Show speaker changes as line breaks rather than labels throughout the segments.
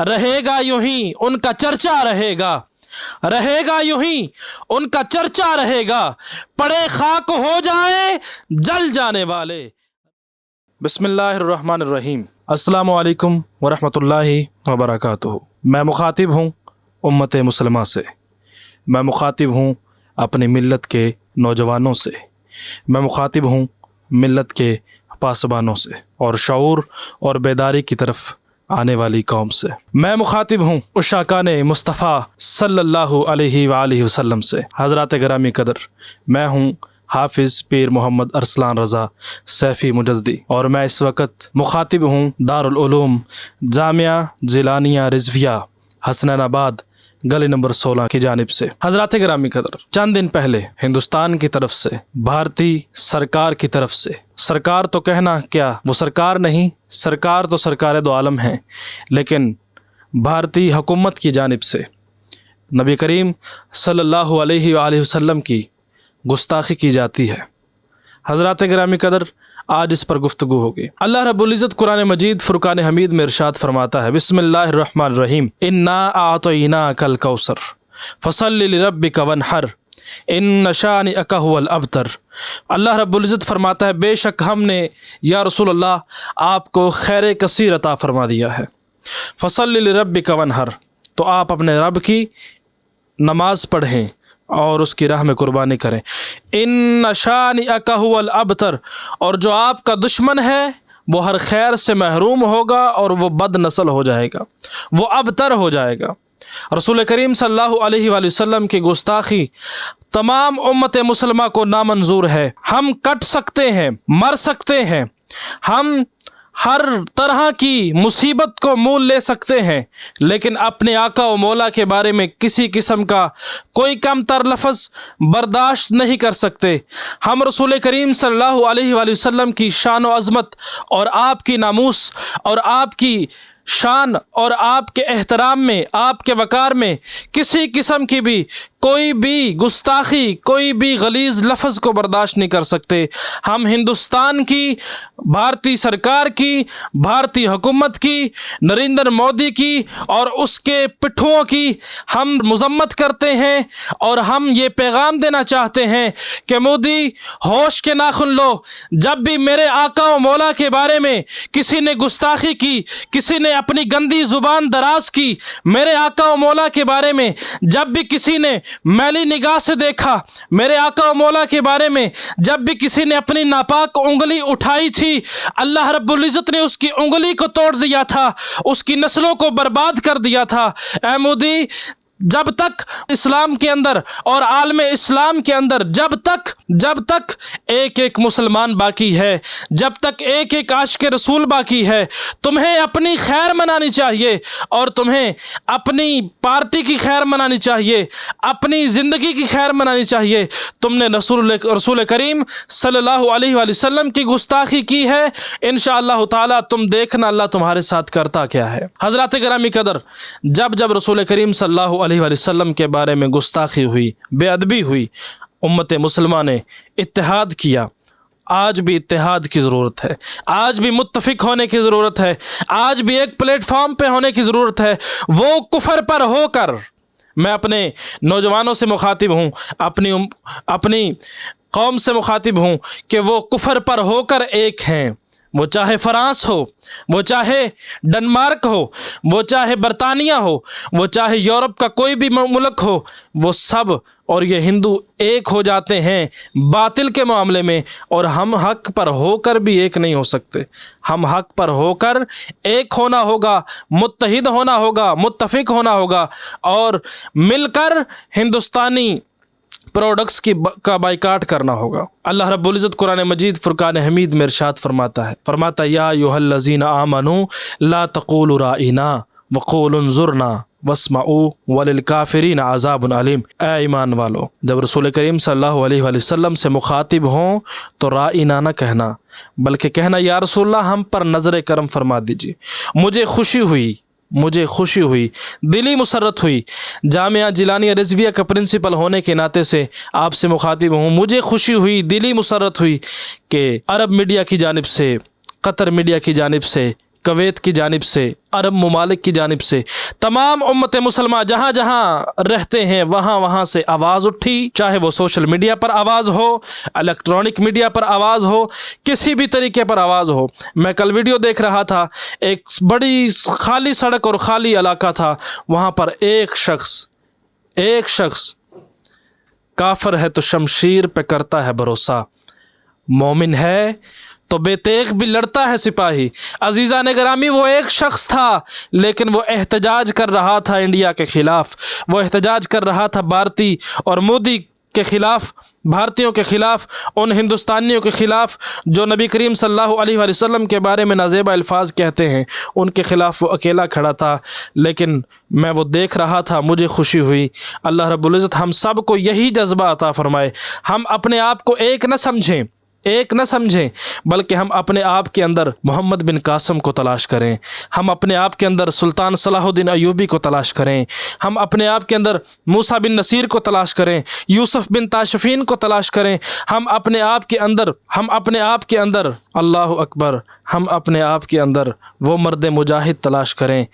رہے گا یوں ہی ان کا چرچا رہے گا، رہے گا یوں ہی ان کا چرچا رہے گا، پڑے خاک ہو جائیں جل جانے والے۔ بسم اللہ الرحمن الرحیم۔ السلام علیکم ورحمۃ اللہ وبرکاتہ۔ میں مخاطب ہوں امت مسلمہ سے، میں مخاطب ہوں اپنی ملت کے نوجوانوں سے، میں مخاطب ہوں ملت کے پاسبانوں سے اور شعور اور بیداری کی طرف آنے والی قوم سے۔ میں مخاطب ہوں عشاقان مصطفیٰ صلی اللہ علیہ وآلہ وسلم سے۔ حضرات گرامی قدر، میں ہوں حافظ پیر محمد ارسلان رضا سیفی مجددی، اور میں اس وقت مخاطب ہوں دارالعلوم جامعہ جیلانیہ رضویہ حسنین آباد گلی نمبر 16 کی جانب سے۔ حضرات گرامی قدر، چند دن پہلے ہندوستان کی طرف سے، بھارتی سرکار کی طرف سے، سرکار تو کہنا کیا، وہ سرکار نہیں، سرکار تو سرکار دو عالم ہیں، لیکن بھارتی حکومت کی جانب سے نبی کریم صلی اللہ علیہ وآلہ وسلم کی گستاخی کی جاتی ہے۔ حضرات گرامی قدر، آج اس پر گفتگو ہوگی۔ اللہ رب العزت قرآن مجید فرقان حمید میں ارشاد فرماتا ہے، بسم اللہ الرحمن الرحیم، انا اعطیناک الکوثر فصل لربک وانحر ان شانئک ھو الابتر۔ اللہ رب العزت فرماتا ہے، بے شک ہم نے یا رسول اللہ آپ کو خیر کثیر عطا فرما دیا ہے، فصل لربک وانحر، تو آپ اپنے رب کی نماز پڑھیں اور اس کی راہ میں قربانی کریں۔ ان شانئک ھو الابتر، اور جو آپ کا دشمن ہے وہ ہر خیر سے محروم ہوگا اور وہ بد نسل ہو جائے گا، وہ ابتر ہو جائے گا۔ رسول کریم صلی اللہ علیہ وآلہ وسلم کی گستاخی تمام امت مسلمہ کو نامنظور ہے۔ ہم کٹ سکتے ہیں، مر سکتے ہیں، ہم ہر طرح کی مصیبت کو مول لے سکتے ہیں، لیکن اپنے آقا و مولا کے بارے میں کسی قسم کا کوئی کم تر لفظ برداشت نہیں کر سکتے۔ ہم رسول کریم صلی اللہ علیہ وآلہ وسلم کی شان و عظمت اور آپ کی ناموس اور آپ کی شان اور آپ کے احترام میں، آپ کے وقار میں کسی قسم کی بھی کوئی بھی گستاخی، کوئی بھی غلیظ لفظ کو برداشت نہیں کر سکتے۔ ہم ہندوستان کی، بھارتی سرکار کی، بھارتی حکومت کی، نریندر مودی کی اور اس کے پٹھوؤں کی ہم مذمت کرتے ہیں، اور ہم یہ پیغام دینا چاہتے ہیں کہ مودی ہوش کے ناخن لو۔ جب بھی میرے آقا و مولا کے بارے میں کسی نے گستاخی کی، کسی نے اپنی گندی زبان دراز کی، میرے آقا و مولا کے بارے میں جب بھی کسی نے میلی نگاہ سے دیکھا، میرے آقا و مولا کے بارے میں جب بھی کسی نے اپنی ناپاک انگلی اٹھائی تھی، اللہ رب العزت نے اس کی انگلی کو توڑ دیا تھا، اس کی نسلوں کو برباد کر دیا تھا۔ اے مودی، جب تک اسلام کے اندر اور عالم اسلام کے اندر جب تک ایک ایک مسلمان باقی ہے، جب تک ایک ایک عاشق رسول باقی ہے، تمہیں اپنی خیر منانی چاہیے، اور تمہیں اپنی پارٹی کی خیر منانی چاہیے، اپنی زندگی کی خیر منانی چاہیے۔ تم نے رسول کریم صلی اللہ علیہ وآلہ وسلم کی گستاخی کی ہے، انشاءاللہ تعالی تم دیکھنا اللہ تمہارے ساتھ کرتا کیا ہے۔ حضرات گرامی قدر، جب رسول کریم صلی اللہ علیہ وآلہ وسلم کے بارے میں گستاخی ہوئی، بے ادبی ہوئی، امت مسلمہ نے اتحاد کیا۔ آج بھی اتحاد کی ضرورت ہے، آج بھی متفق ہونے کی ضرورت ہے، آج بھی ایک پلیٹ فارم پہ ہونے کی ضرورت ہے۔ وہ کفر پر ہو کر، میں اپنے نوجوانوں سے مخاطب ہوں، اپنی قوم سے مخاطب ہوں کہ وہ کفر پر ہو کر ایک ہیں۔ وہ چاہے فرانس ہو، وہ چاہے ڈنمارک ہو، وہ چاہے برطانیہ ہو، وہ چاہے یورپ کا کوئی بھی ملک ہو، وہ سب اور یہ ہندو ایک ہو جاتے ہیں باطل کے معاملے میں، اور ہم حق پر ہو کر بھی ایک نہیں ہو سکتے۔ ہم حق پر ہو کر ایک ہونا ہوگا، متحد ہونا ہوگا، متفق ہونا ہوگا، اور مل کر ہندوستانی پروڈکٹس کا بائیکاٹ کرنا ہوگا۔ اللہ رب العزت قرآن مجید فرقان حمید میں ارشاد فرماتا ہے، یا ایھا الذین آمنوا لا تقولوا رائنا وقولوا انظرنا واسمعوا وللکافرین عذاب علیم۔ اے ایمان والو، جب رسول کریم صلی اللہ علیہ وآلہ وسلم سے مخاطب ہوں تو رائنا نہ کہنا، بلکہ کہنا یا رسول اللہ ہم پر نظر کرم فرما دیجیے۔ مجھے خوشی ہوئی، دلی مسرت ہوئی، جامعہ جیلانیہ رضویہ کا پرنسپل ہونے کے ناطے سے آپ سے مخاطب ہوں۔ مجھے خوشی ہوئی، دلی مسرت ہوئی کہ عرب میڈیا کی جانب سے، قطر میڈیا کی جانب سے، کویت کی جانب سے، عرب ممالک کی جانب سے، تمام امت مسلمہ جہاں جہاں رہتے ہیں وہاں وہاں سے آواز اٹھی، چاہے وہ سوشل میڈیا پر آواز ہو، الیکٹرانک میڈیا پر آواز ہو، کسی بھی طریقے پر آواز ہو۔ میں کل ویڈیو دیکھ رہا تھا، ایک بڑی خالی سڑک اور خالی علاقہ تھا، وہاں پر ایک شخص کافر ہے تو شمشیر پہ کرتا ہے بھروسہ، مومن ہے تو بے تیغ بھی لڑتا ہے سپاہی۔ عزیزان گرامی، وہ ایک شخص تھا لیکن وہ احتجاج کر رہا تھا انڈیا کے خلاف، وہ احتجاج کر رہا تھا بھارتی اور مودی کے خلاف، بھارتیوں کے خلاف، ان ہندوستانیوں کے خلاف جو نبی کریم صلی اللہ علیہ وآلہ وسلم کے بارے میں نازیبا الفاظ کہتے ہیں، ان کے خلاف وہ اکیلا کھڑا تھا۔ لیکن میں وہ دیکھ رہا تھا، مجھے خوشی ہوئی۔ اللہ رب العزت ہم سب کو یہی جذبہ عطا فرمائے، ہم اپنے آپ کو ایک نہ سمجھیں بلکہ ہم اپنے آپ کے اندر محمد بن قاسم کو تلاش کریں، ہم اپنے آپ کے اندر سلطان صلاح الدین ایوبی کو تلاش کریں، ہم اپنے آپ کے اندر موسیٰ بن نصیر کو تلاش کریں، یوسف بن تاشفین کو تلاش کریں، ہم اپنے آپ کے اندر اللہ اکبر، ہم اپنے آپ کے اندر وہ مرد مجاہد تلاش کریں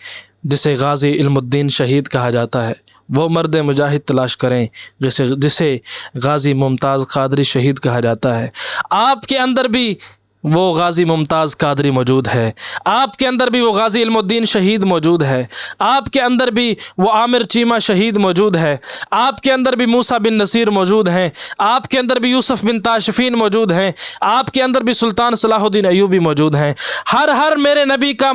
جسے غازی علم الدین شہید کہا جاتا ہے، وہ مرد مجاہد تلاش کریں جسے غازی ممتاز قادری شہید کہا جاتا ہے۔ آپ کے اندر بھی وہ غازی ممتاز قادری موجود ہے، آپ کے اندر بھی وہ غازی علم الدین شہید موجود ہے، آپ کے اندر بھی وہ عامر چیمہ شہید موجود ہے، آپ کے اندر بھی موسیٰ بن نصیر موجود ہیں، آپ کے اندر بھی یوسف بن تاشفین موجود ہیں، آپ کے اندر بھی سلطان صلاح الدین ایوبی موجود ہیں۔ ہر میرے نبی کا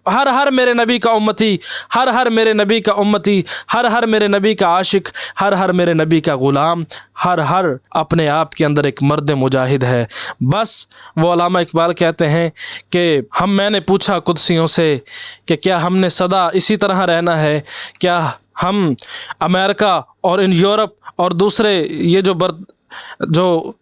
ہر میرے نبی کا امتی، ہر میرے نبی کا امتی، ہر میرے نبی کا عاشق، ہر میرے نبی کا غلام، ہر اپنے آپ کے اندر ایک مرد مجاہد ہے۔ بس وہ علامہ اقبال کہتے ہیں کہ میں نے پوچھا قدسیوں سے کہ کیا ہم نے سدا اسی طرح رہنا ہے؟ کیا ہم امریکہ اور ان یورپ اور دوسرے یہ جو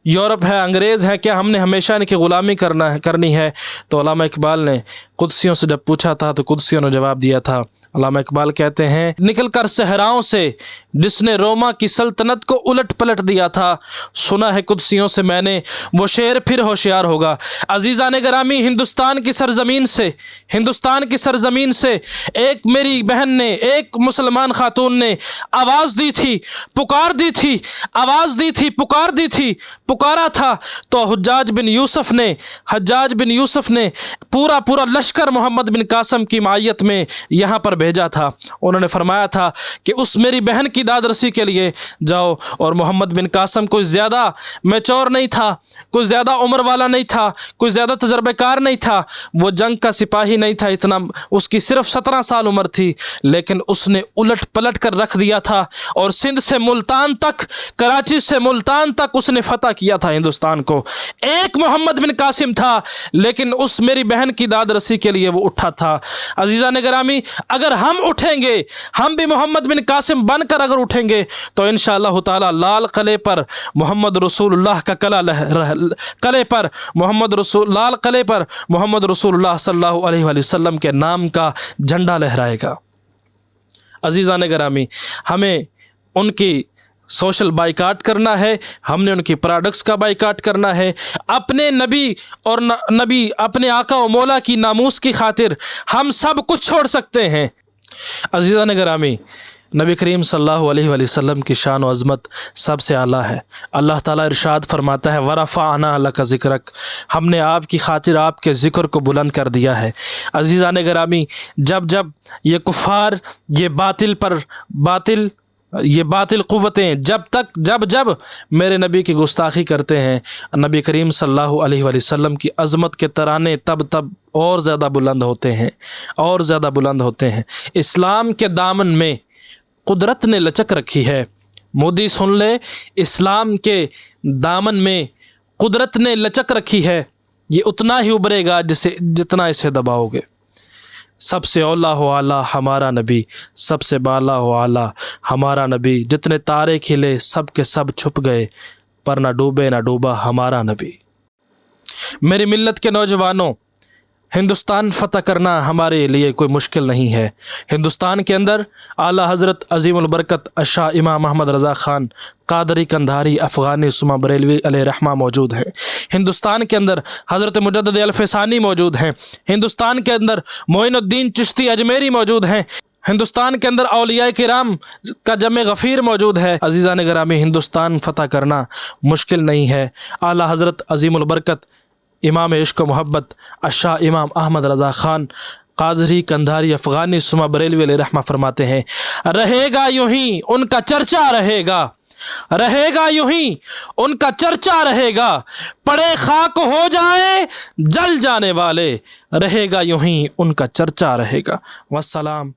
یورپ ہے، انگریز ہے، کیا ہم نے ہمیشہ ان کی غلامی کرنی ہے؟ تو علامہ اقبال نے قدسیوں سے جب پوچھا تھا تو قدسیوں نے جواب دیا تھا۔ علامہ اقبال کہتے ہیں، نکل کر صحراؤں سے جس نے روما کی سلطنت کو الٹ پلٹ دیا تھا، سنا ہے قدسیوں سے میں نے وہ شعر پھر ہوشیار ہوگا۔ عزیزان گرامی، ہندوستان کی سرزمین سے ایک میری بہن نے، ایک مسلمان خاتون نے آواز دی تھی، پکارا تھا تو حجاج بن یوسف نے پورا لشکر محمد بن قاسم کی معیت میں یہاں پر بھیجا تھا۔ انہوں نے فرمایا تھا کہ اس میری بہن کی داد رسی کے لیے جاؤ، اور محمد بن قاسم کوئی زیادہ میچور نہیں تھا، کوئی زیادہ عمر والا نہیں تھا، کوئی زیادہ تجربہ کار نہیں تھا، وہ جنگ کا سپاہی نہیں تھا، اتنا اس کی صرف 17 سال عمر تھی، لیکن اس نے الٹ پلٹ کر رکھ دیا تھا اور سندھ سے ملتان تک، کراچی سے ملتان تک اس نے فتح کیا تھا ہندوستان کو۔ ایک محمد بن قاسم تھا لیکن اس میری بہن کی داد رسی کے لیے وہ اٹھا تھا۔ عزیزان گرامی، اگر ہم اٹھیں گے، ہم بھی محمد بن قاسم بن کر اگر اٹھیں گے تو انشاءاللہ تعالی لال قلعے پر محمد رسول اللہ کا لال قلعے پر محمد رسول اللہ صلی اللہ علیہ وآلہ وسلم کے نام کا جھنڈا لہرائے گا۔ عزیزان گرامی، ہمیں ان کی سوشل بائیکاٹ کرنا ہے، ہم نے ان کی پروڈکٹس کا بائیکاٹ کرنا ہے، اپنے نبی اور اپنے آقا و مولا کی ناموس کی خاطر ہم سب کچھ چھوڑ سکتے ہیں۔ عزیزان گرامی، نبی کریم صلی اللہ علیہ وآلہ وسلم کی شان و عظمت سب سے اعلیٰ ہے۔ اللہ تعالیٰ ارشاد فرماتا ہے، وَرَفَعْنَا لَكَ ذِكْرَكَ، ہم نے آپ کی خاطر آپ کے ذکر کو بلند کر دیا ہے۔ عزیزان گرامی، جب یہ کفار، یہ باطل قوتیں جب میرے نبی کی گستاخی کرتے ہیں، نبی کریم صلی اللہ علیہ وآلہ وسلم کی عظمت کے ترانے تب اور زیادہ بلند ہوتے ہیں۔ اسلام کے دامن میں قدرت نے لچک رکھی ہے، مودی سن لے، اسلام کے دامن میں قدرت نے لچک رکھی ہے، یہ اتنا ہی ابھرے گا جتنا اسے دباؤ گے۔ سب سے اولا و اعلیٰ ہمارا نبی، سب سے بالا و اعلیٰ ہمارا نبی، جتنے تارے کھلے سب کے سب چھپ گئے، پر نہ ڈوبا ہمارا نبی۔ میری ملت کے نوجوانوں، ہندوستان فتح کرنا ہمارے لیے کوئی مشکل نہیں ہے۔ ہندوستان کے اندر اعلیٰ حضرت عظیم البرکت شاہ امام محمد رضا خان قادری قندھاری افغانی ثم بریلوی علیہ رحمہ موجود ہیں۔ ہندوستان کے اندر حضرت مجدد الف ثانی موجود ہیں۔ ہندوستان کے اندر معین الدین چشتی اجمیری موجود ہیں۔ ہندوستان کے اندر اولیاء کرام کا جمع غفیر موجود ہے۔ عزیزان گرامی، ہندوستان فتح کرنا مشکل نہیں ہے۔ اعلیٰ حضرت عظیم البرکت امام عشق و محبت شاہ امام احمد رضا خان قادری قندھاری افغانی ثم بریلوی علیہ رحمہ فرماتے ہیں، رہے گا یوں ہی ان کا چرچا رہے گا، رہے گا یوں ہی ان کا چرچا رہے گا، پڑے خاک ہو جائے جل جانے والے، رہے گا یوں ہی ان کا چرچا رہے گا۔ والسلام۔